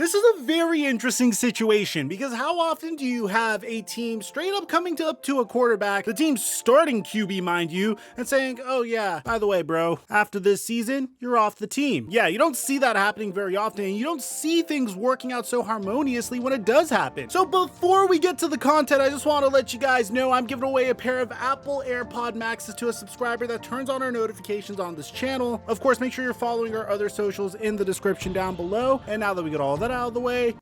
This is a very interesting situation because how often do you have a team straight up coming up to a quarterback, the team's starting QB, mind you, and saying, oh yeah, by the way, bro, after this season, you're off the team. Yeah, you don't see that happening very often, and you don't see things working out so harmoniously when it does happen. So before we get to the content, I just want to let you guys know I'm giving away a pair of Apple AirPod Maxes to a subscriber that turns on our notifications on this channel. Of course, make sure you're following our other socials in the description down below. And now that we got all that out of the way,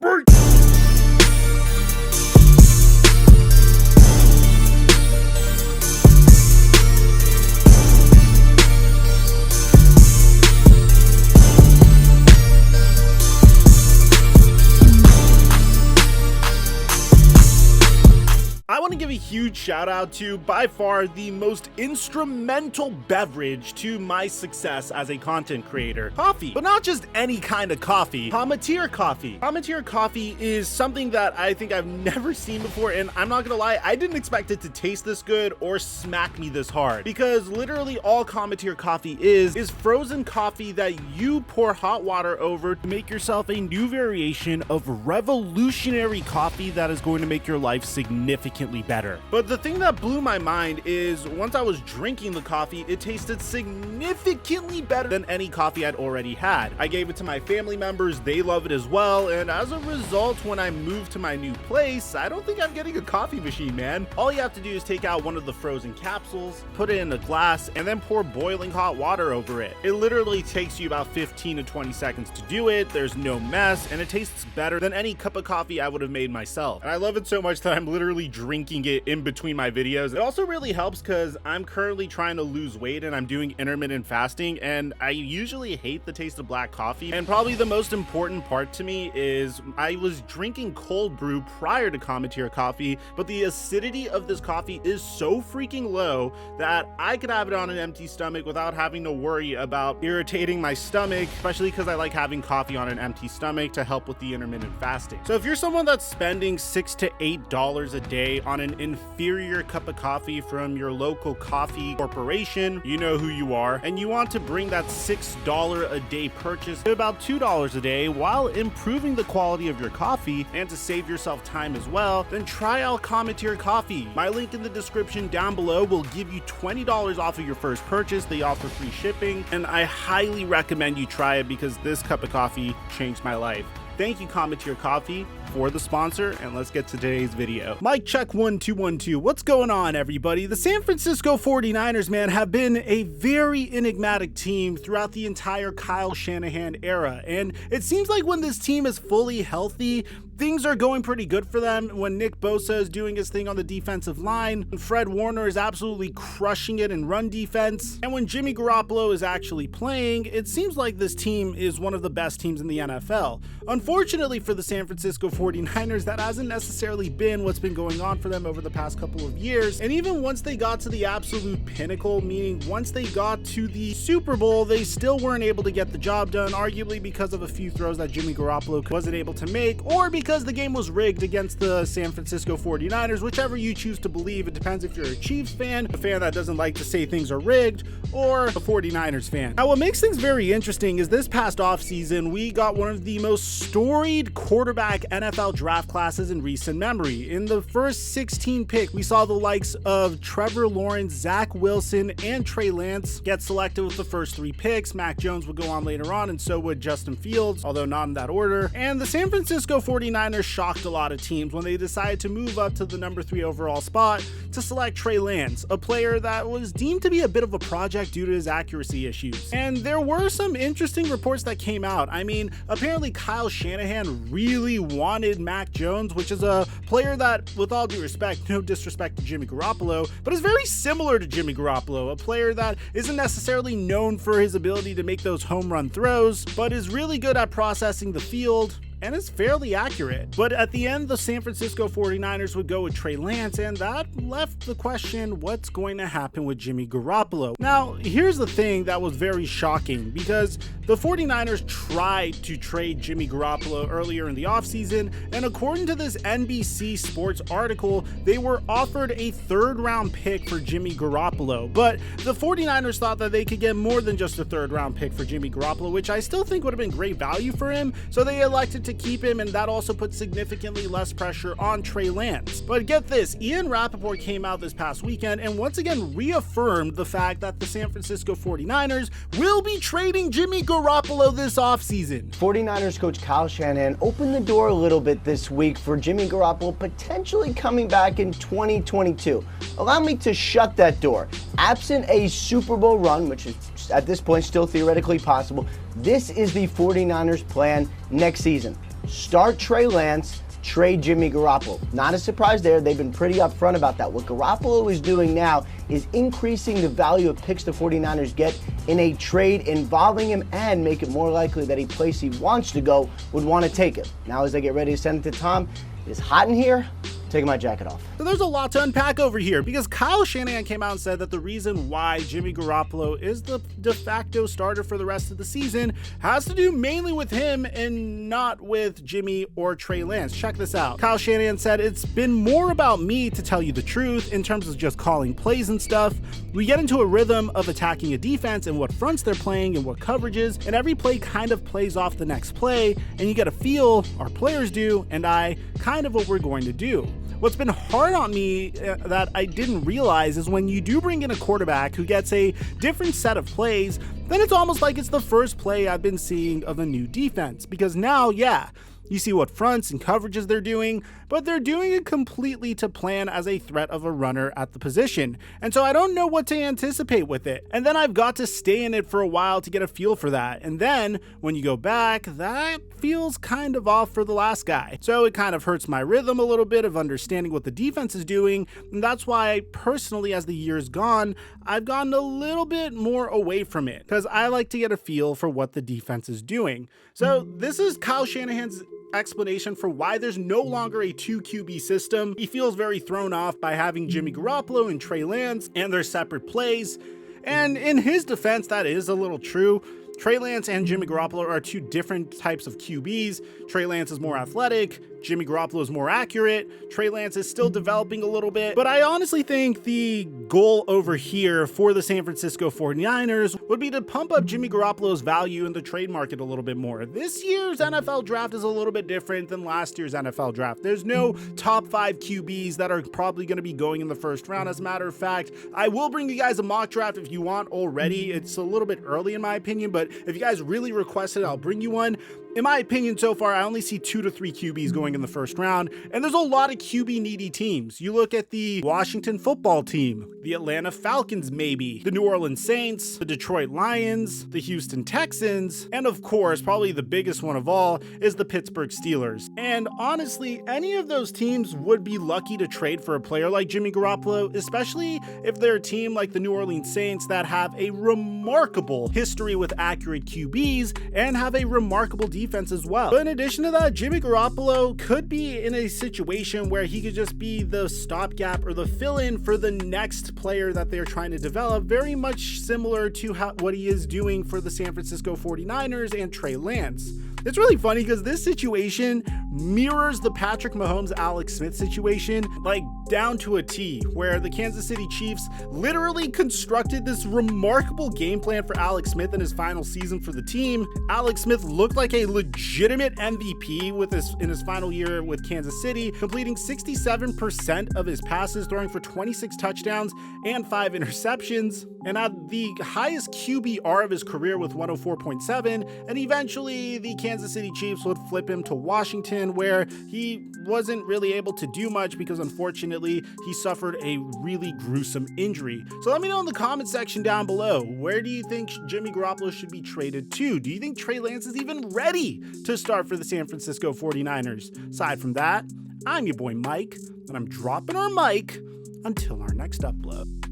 I want to give a huge shout out to by far the most instrumental beverage to my success as a content creator. Coffee, but not just any kind of coffee. Palmatier coffee. Palmatier coffee is something that I think I've never seen before, and I'm not gonna lie, I didn't expect it to taste this good or smack me this hard, because literally all Palmatier coffee is frozen coffee that you pour hot water over to make yourself a new variation of revolutionary coffee that is going to make your life significantly better. But the thing that blew my mind is once I was drinking the coffee, it tasted significantly better than any coffee I'd already had. I gave it to my family members, they love it as well, and as a result, when I moved to my new place, I don't think I'm getting a coffee machine, man. All you have to do is take out one of the frozen capsules, put it in a glass, and then pour boiling hot water over it. It literally takes you about 15 to 20 seconds to do it, there's no mess, and it tastes better than any cup of coffee I would have made myself. And I love it so much that I'm literally drinking it in between my videos. It also really helps because I'm currently trying to lose weight and I'm doing intermittent fasting, and I usually hate the taste of black coffee. And probably the most important part to me is I was drinking cold brew prior to Palmatier coffee, but the acidity of this coffee is so freaking low that I could have it on an empty stomach without having to worry about irritating my stomach, especially because I like having coffee on an empty stomach to help with the intermittent fasting. So if you're someone that's spending $6 to $8 a day on an inferior cup of coffee from your local coffee corporation, you know who you are, and you want to bring that $6 a day purchase to about $2 a day while improving the quality of your coffee and to save yourself time as well, then try out Palmatier coffee. My link in the description down below will give you $20 off of your first purchase. They offer free shipping, and I highly recommend you try it because this cup of coffee changed my life. Thank you, Palmatier Coffee, for the sponsor, and let's get to today's video. Mic check 1 2 1 2. What's going on, everybody? The San Francisco 49ers, man, have been a very enigmatic team throughout the entire Kyle Shanahan era, and it seems like when this team is fully healthy, things are going pretty good for them. When Nick Bosa is doing his thing on the defensive line, when Fred Warner is absolutely crushing it in run defense, and when Jimmy Garoppolo is actually playing, it seems like this team is one of the best teams in the NFL. Unfortunately for the San Francisco 49ers, that hasn't necessarily been what's been going on for them over the past couple of years. And even once they got to the absolute pinnacle, meaning once they got to the Super Bowl, they still weren't able to get the job done, arguably because of a few throws that Jimmy Garoppolo wasn't able to make, or because the game was rigged against the San Francisco 49ers, whichever you choose to believe. It depends if you're a Chiefs fan, a fan that doesn't like to say things are rigged, or a 49ers fan. Now, what makes things very interesting is this past offseason, we got one of the most storied quarterback NFL draft classes in recent memory. In the first 16 pick, we saw the likes of Trevor Lawrence, Zach Wilson, and Trey Lance get selected with the first 3 picks. Mac Jones would go on later on, and so would Justin Fields, although not in that order. And the San Francisco 49ers shocked a lot of teams when they decided to move up to the number 3 overall spot to select Trey Lance, a player that was deemed to be a bit of a project due to his accuracy issues. And there were some interesting reports that came out. I mean, apparently Kyle Shanahan really wanted Mac Jones, which is a player that, with all due respect, no disrespect to Jimmy Garoppolo, but is very similar to Jimmy Garoppolo, a player that isn't necessarily known for his ability to make those home run throws, but is really good at processing the field and is fairly accurate. But at the end, the San Francisco 49ers would go with Trey Lance, and that left the question, what's going to happen with Jimmy Garoppolo? Now, here's the thing that was very shocking, because the 49ers tried to trade Jimmy Garoppolo earlier in the offseason, and according to this NBC Sports article, they were offered a third-round pick for Jimmy Garoppolo. But the 49ers thought that they could get more than just a third-round pick for Jimmy Garoppolo, which I still think would have been great value for him, so they elected to to keep him, and that also puts significantly less pressure on Trey Lance. But get this, Ian Rappaport came out this past weekend and once again reaffirmed the fact that the San Francisco 49ers will be trading Jimmy Garoppolo this offseason. 49ers coach Kyle Shanahan opened the door a little bit this week for Jimmy Garoppolo potentially coming back in 2022. Allow me to shut that door. Absent a Super Bowl run, which is at this point still theoretically possible, this is the 49ers plan next season. Start Trey Lance, trade Jimmy Garoppolo. Not a surprise there. They've been pretty upfront about that. What Garoppolo is doing now is increasing the value of picks the 49ers get in a trade involving him and make it more likely that a place he wants to go would want to take him. Now as I get ready to send it to Tom, it's hot in here. Taking my jacket off. So there's a lot to unpack over here because Kyle Shanahan came out and said that the reason why Jimmy Garoppolo is the de facto starter for the rest of the season has to do mainly with him and not with Jimmy or Trey Lance. Check this out. Kyle Shanahan said, "It's been more about me, to tell you the truth, in terms of just calling plays and stuff. We get into a rhythm of attacking a defense and what fronts they're playing and what coverages, and every play kind of plays off the next play, and you get a feel, our players do, and I, kind of what we're going to do." What's been hard on me that I didn't realize is when you do bring in a quarterback who gets a different set of plays, then it's almost like it's the first play I've been seeing of a new defense. Because now, yeah, you see what fronts and coverages they're doing, but they're doing it completely to plan as a threat of a runner at the position. And so I don't know what to anticipate with it. And then I've got to stay in it for a while to get a feel for that. And then when you go back, that feels kind of off for the last guy. So it kind of hurts my rhythm a little bit of understanding what the defense is doing. And that's why personally, as the year's gone, I've gotten a little bit more away from it because I like to get a feel for what the defense is doing. So this is Kyle Shanahan's explanation for why there's no longer a 2 QB system. He feels very thrown off by having Jimmy Garoppolo and Trey Lance and their separate plays. And in his defense, that is a little true. Trey Lance and Jimmy Garoppolo are two different types of QBs. Trey Lance is more athletic. Jimmy Garoppolo is more accurate. Trey Lance is still developing a little bit. But I honestly think the goal over here for the San Francisco 49ers would be to pump up Jimmy Garoppolo's value in the trade market a little bit more. This year's NFL draft is a little bit different than last year's NFL draft. There's no top 5 QBs that are probably going to be going in the first round. As a matter of fact, I will bring you guys a mock draft if you want already. It's a little bit early in my opinion, but if you guys really request it, I'll bring you one. In my opinion, so far, I only see 2 to 3 QBs going in the first round, and there's a lot of QB-needy teams. You look at the Washington football team, the Atlanta Falcons maybe, the New Orleans Saints, the Detroit Lions, the Houston Texans, and of course, probably the biggest one of all is the Pittsburgh Steelers. And honestly, any of those teams would be lucky to trade for a player like Jimmy Garoppolo, especially if they're a team like the New Orleans Saints that have a remarkable history with accurate QBs and have a remarkable defense as well. But in addition to that, Jimmy Garoppolo could be in a situation where he could just be the stopgap or the fill-in for the next player that they're trying to develop, very much similar to what he is doing for the San Francisco 49ers and Trey Lance. It's really funny because this situation mirrors the Patrick Mahomes, Alex Smith situation, like down to a T, where the Kansas City Chiefs literally constructed this remarkable game plan for Alex Smith in his final season for the team. Alex Smith looked like a legitimate MVP in his final year with Kansas City, completing 67% of his passes, throwing for 26 touchdowns and 5 interceptions, and had the highest QBR of his career with 104.7, and eventually the Kansas City Chiefs would flip him to Washington, where he wasn't really able to do much because unfortunately he suffered a really gruesome injury. So let me know in the comment section down below, where do you think Jimmy Garoppolo should be traded to? Do you think Trey Lance is even ready to start for the San Francisco 49ers? Aside from that, I'm your boy Mike, and I'm dropping our mic until our next upload.